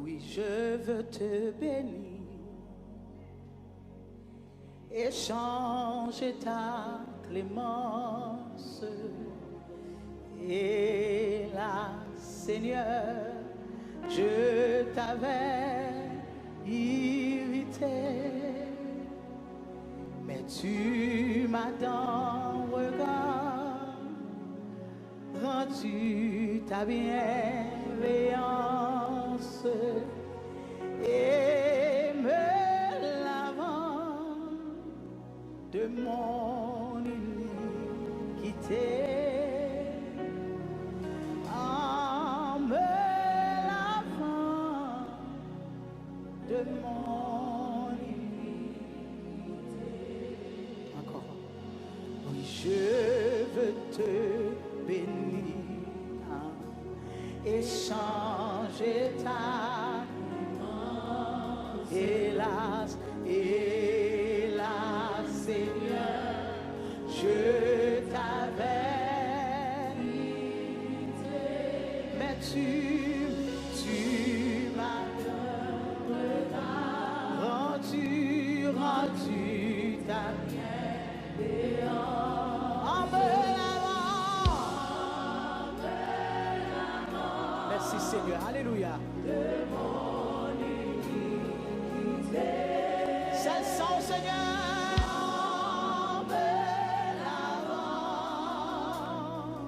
Oui, je veux te bénir et changer ta clémence. Et là, Seigneur, je t'avais irrité, mais tu m'as dans le regard rendu ta bienveillance et me lavant de mon iniquité. En me lavant de mon iniquité. Encore. Oui, je veux te bénir et changer ta hélas, hélas, Seigneur, je t'avais invité, mais tu m'as rendu ta bienveillance. En me lavant. Merci Seigneur, alléluia. De mon iniquité. C'est le sang Seigneur. En me lavant.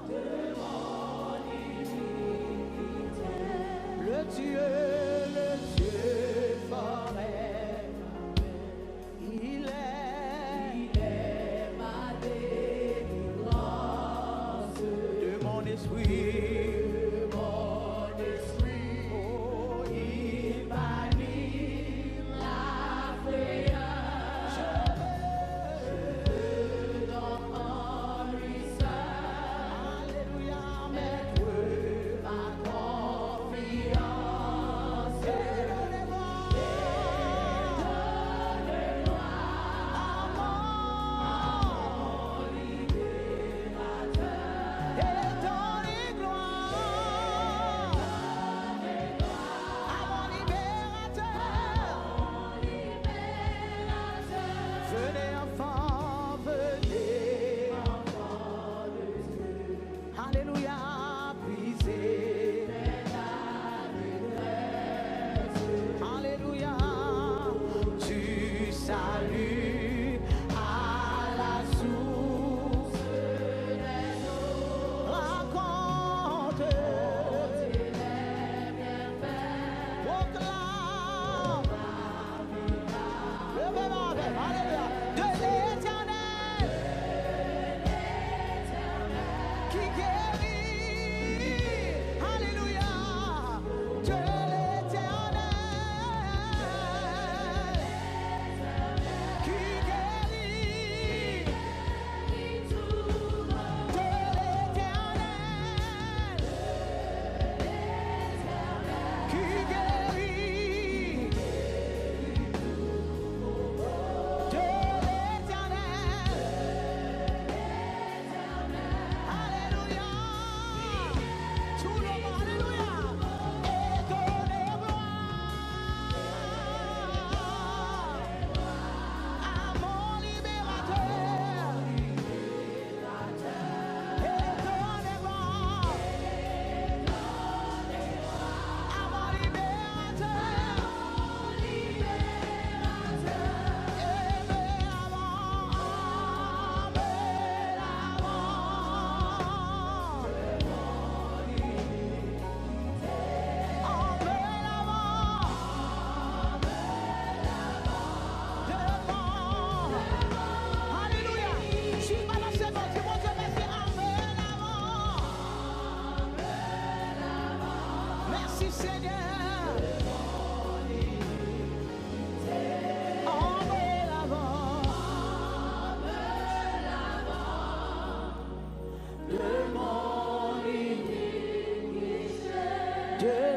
De mon iniquité. Le Dieu forêt. Il est ma délivrance. De mon esprit.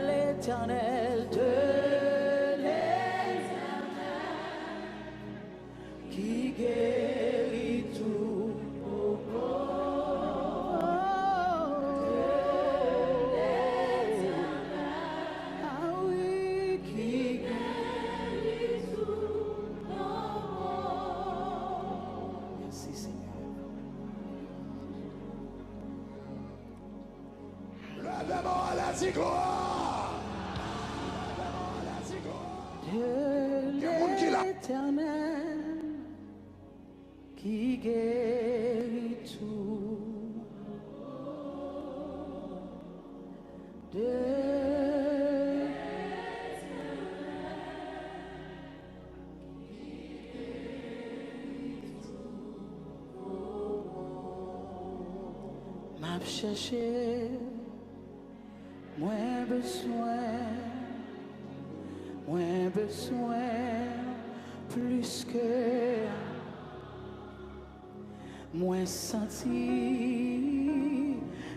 L'éternel, de l'éternel, qui guérit tout au corps. De l'éternel, ah oui, De l'Éternel qui guérit tout. M'a cherché, moins besoin, plus que moins senti,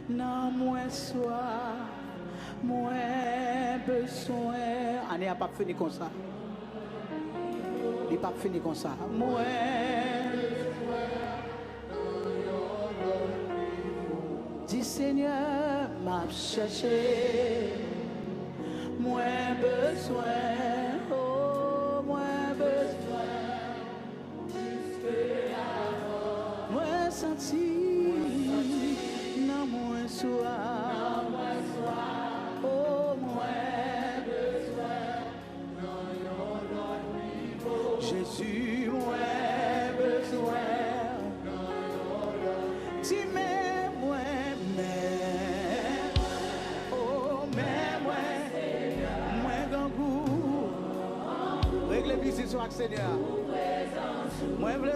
non moins soif, moins besoin. On n'est pas fini comme ça. Il n'est pas fini comme ça. Moins. Dis Seigneur, m'a cherché, moins besoin, oh, moins besoin, moins senti, non moins soif, oh, moins besoin, Jésus, moins besoin, l'église soit Seigneur. Moi je veux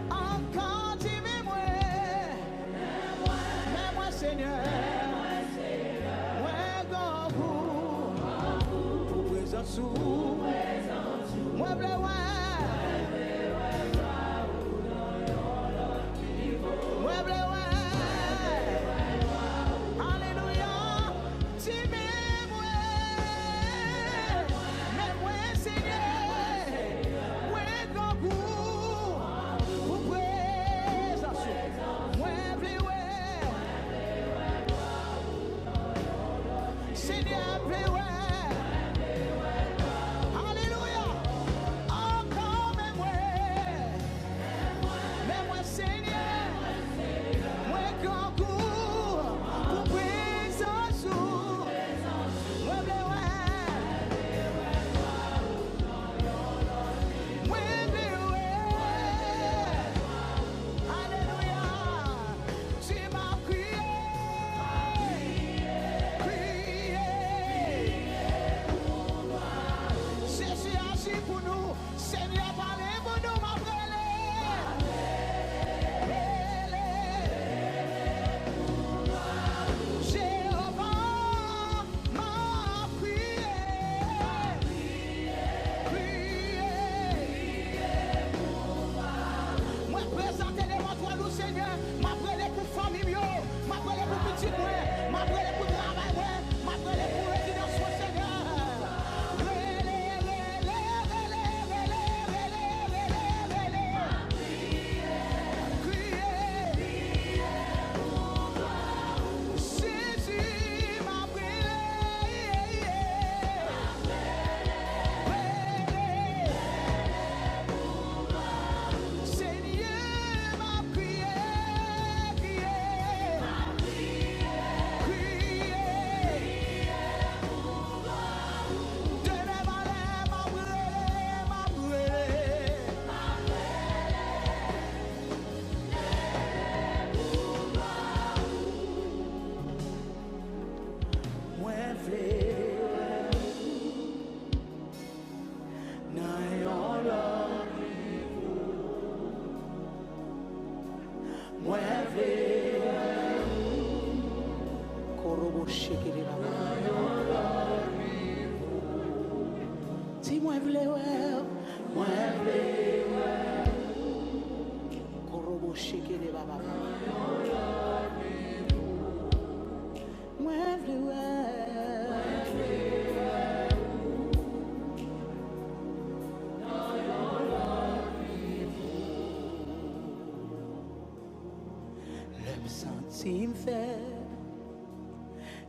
encore dis-moi moi Seigneur. Moi goût pour présence moi je veux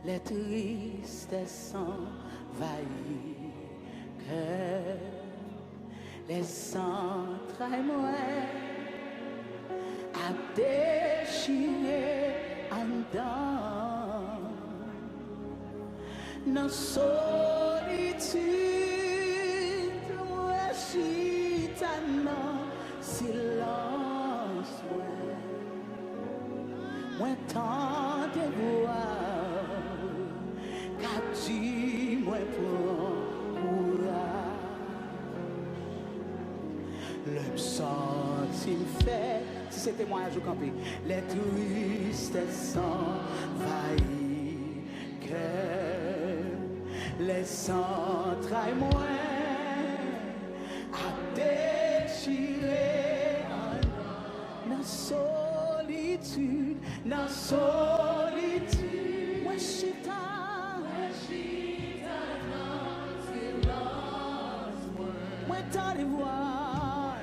les tristesses s'envahissent, les entrailles moi à déchirer en dedans dans solitude moi chita dans silence moi tant de voix qu'a dit moi pour le senti me fait, si c'est témoignage au campé, les tristesses envahissent cœur, les entrailles moins à déchirer dans solitude, moi chita dans silence, moi t'en les voir.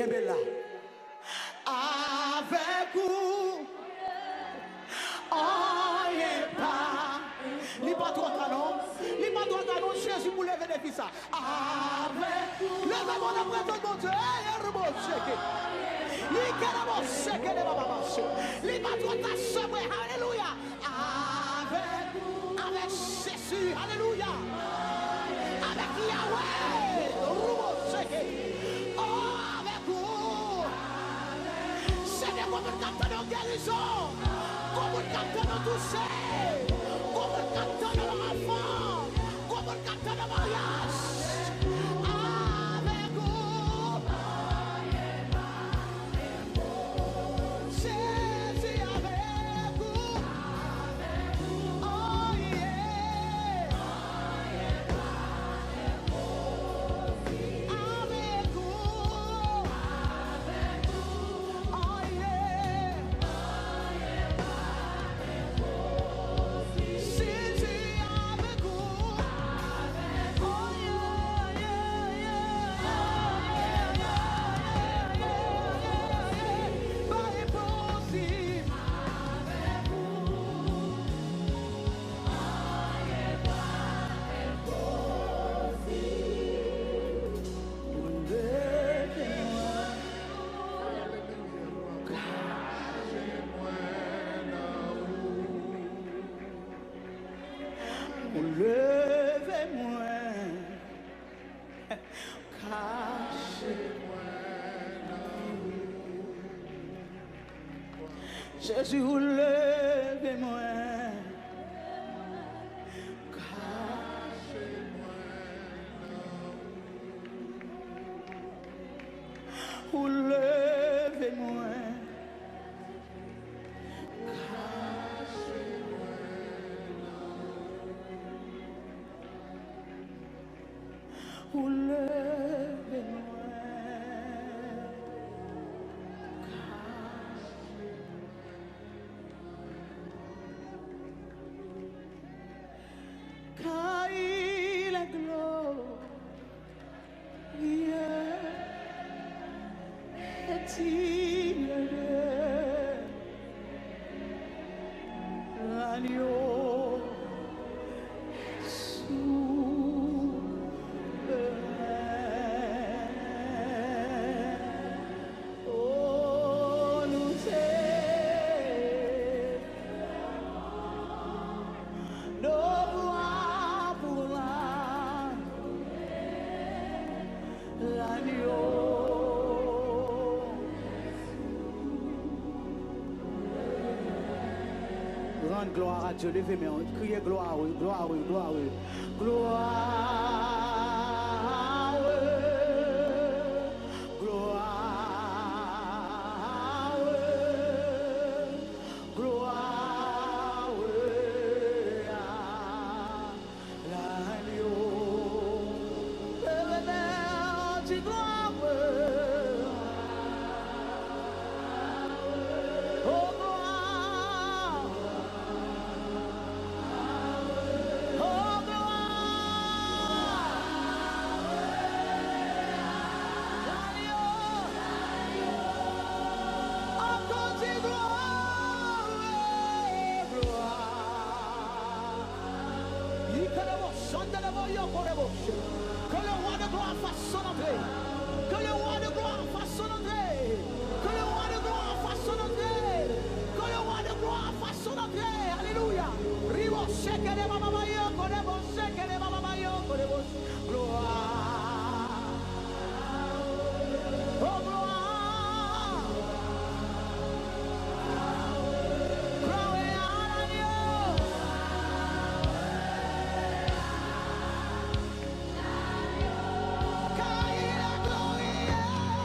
Kembela. Avec vous, on n'est pas. Li pas trop canon. Li pas trop canon. Jésus pour lever des fils. Avec vous. Levez mon après mon Dieu. Li caramo seke de baba basse. Li pas trop ta sombre. Alléluia. Avec Jésus. Alléluia. Avec Yahweh. Oh, avec vous. C'est des moments qui attendent en guérison. Comment qui attendent en toucher. Comment qui attendent en enfant. Comment qui attendent en mariage. Avec vous. Jésus avec vous. Oh yeah. Avec vous. Oh yeah. Jésus avec vous. Oh yeah, yeah, yeah, yeah. Pas impossible. Levez-moi, cachez-moi. Jésus, levez-moi, cachez-moi. Levez-moi. Car il est glorieux, est-il l'agneau sous le oh, nous nos voix pour l'agneau. Rendre gloire à Dieu, levez mes mains, criez gloire, oui, gloire, oui, gloire, oui. Gloire, oui, gloire, oui, gloire, oui, à l'agneau. Levez-les, dis gloire, oui. Oh, gloire. Oh, que le roi de gloire fasse son entrée. Que le roi de gloire fasse son entrée. Que le roi de gloire fasse son entrée. Que le roi de gloire fasse son entrée. Alléluia. Rivo shekele mama mayo, korebo shekele mama mayo, korebo. Gloire. Oh, gloire. Gloire à l'agneau. Car il est glorieux.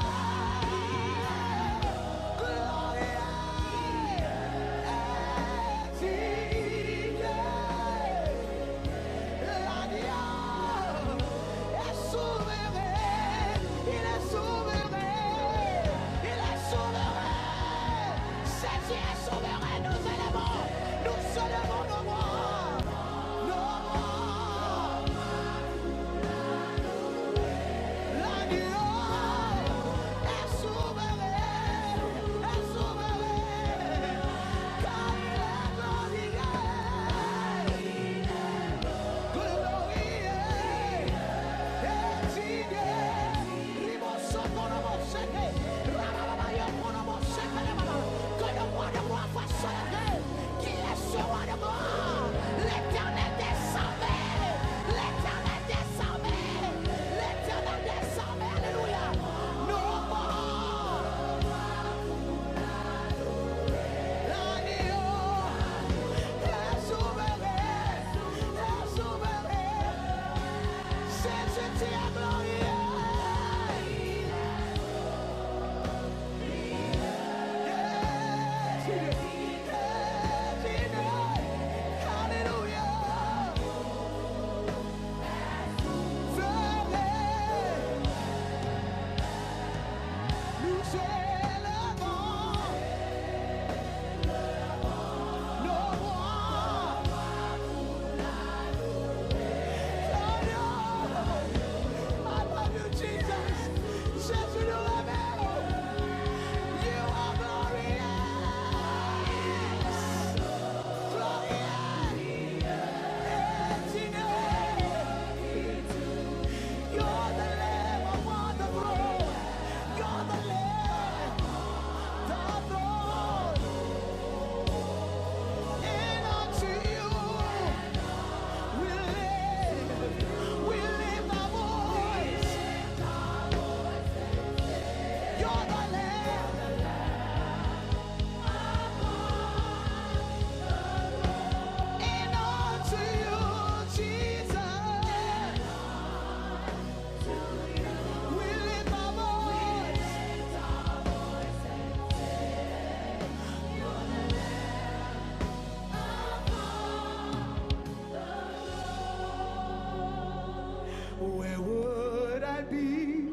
Where would I be?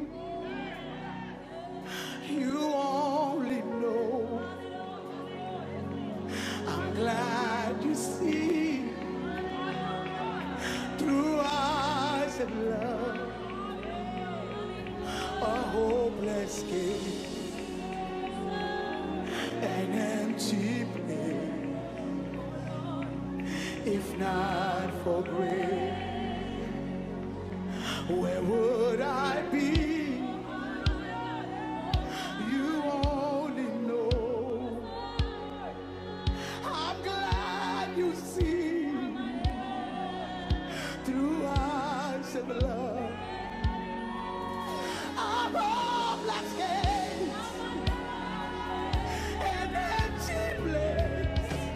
You only know. I'm glad you see through eyes of love a hopeless case, an empty place. If not for grace, where would I be? You only know. I'm glad you see through eyes of love. I'm hopeless case, an empty place.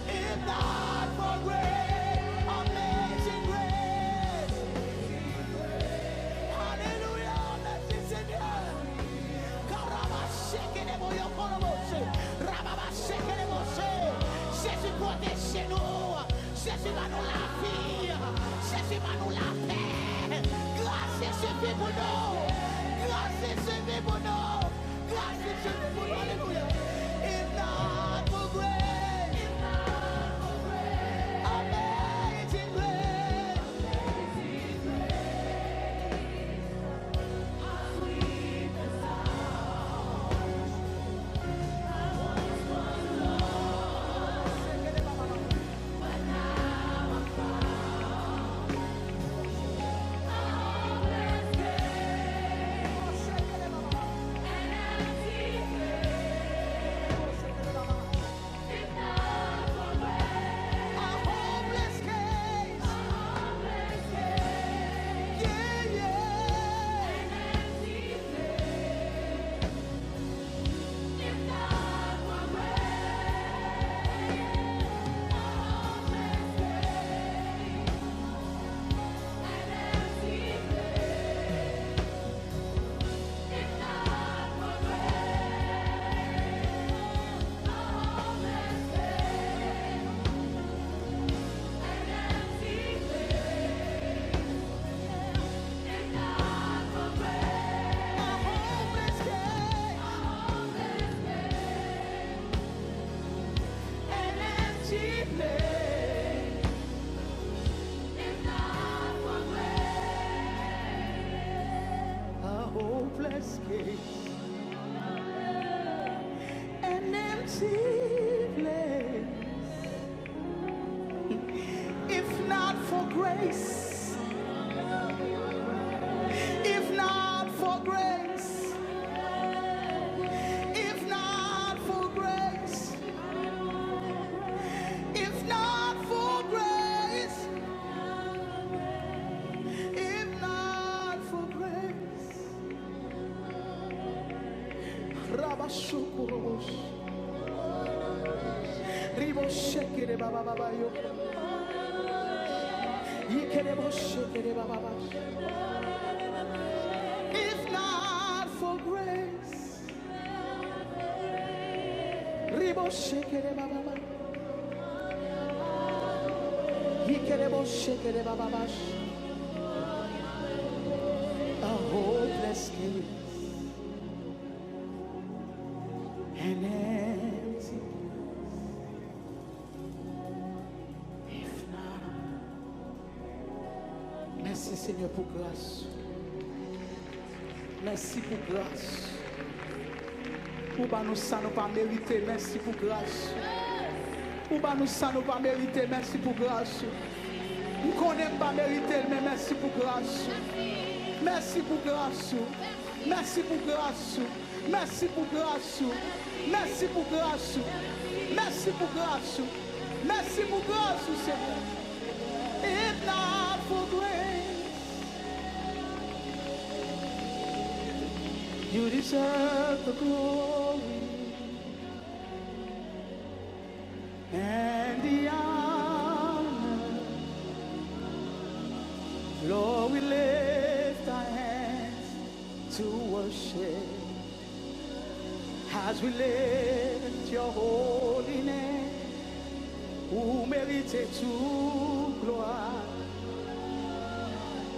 If not for grace, amazing grace. Hallelujah, merci Seigneur. Karaba sheke de boyo korobose, rababa sheke de bose. Jésus protège nous, Jésus va nous la vie, Jésus va nous la paix. Grâce et suffit pour nous, grâce et suffit pour nous, grâce et suffit pour nous. Alléluia. If not for grace, amazing grace. Hopeless case, an empty place. If not for grace, if not for grace, if not for grace, if not for grace, if not for grace. Rabashukurobos, Riboshekere Baba Baba Yoko, Yikereboshekere Baba Baba. If not for grace, Riboshekere Baba Baba, Yikereboshekere Baba Baba. A hopeless case, Seigneur pour grâce. Merci pour grâce. Pour nous ça nous pas mérité, merci pour grâce. Pour nous ça nous pas mérité, merci pour grâce. Nous connaissons pas mérité, mais merci pour grâce. Merci pour grâce. Merci pour grâce. Merci pour grâce. Merci pour grâce. Merci pour grâce. Merci pour grâce, Seigneur. If not for grace, you deserve the glory and the honor. Lord, we lift our hands to worship as we lift your holy name. Vous méritez toute gloire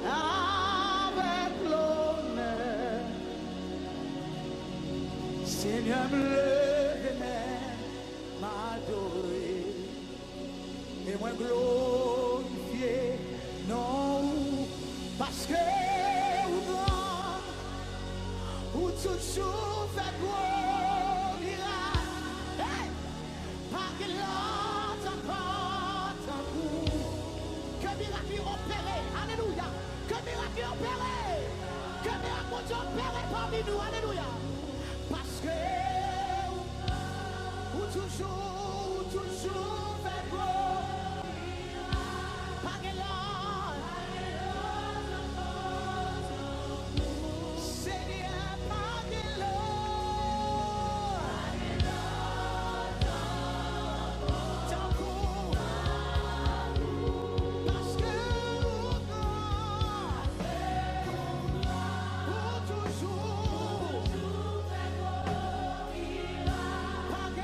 avec l'honneur. Seigneur, me lever, m'adorer et moi glorifier, non, parce que vous grand, vous toujours fait gloire, hey, par que l'autre porte un coup, que miracle opéré, alléluia, que miracle opéré, que miracle opéré parmi nous, alléluia. Parce que vous toujours fait gloire. Par que l'autre, Seigneur, par que l'autre, tant coup, parce que vous toujours. Par que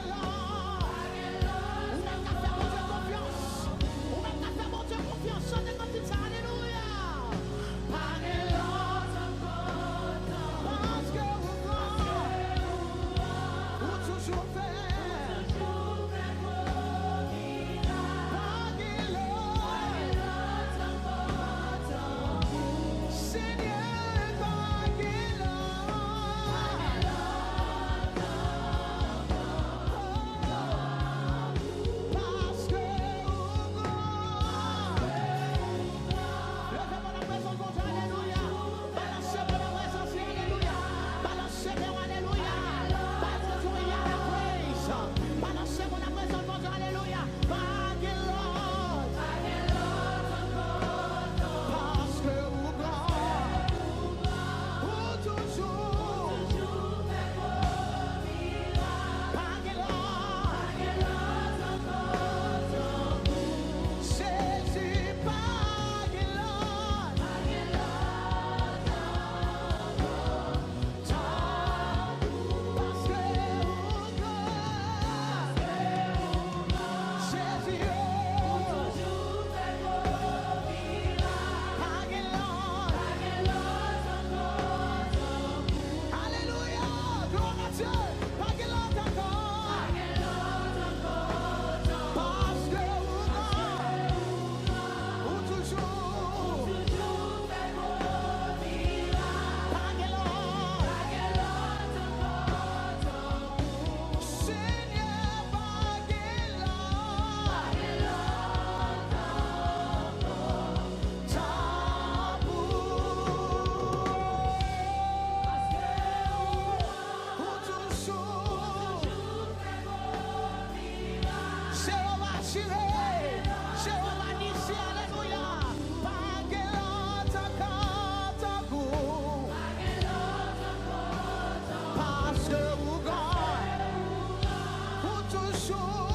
toujours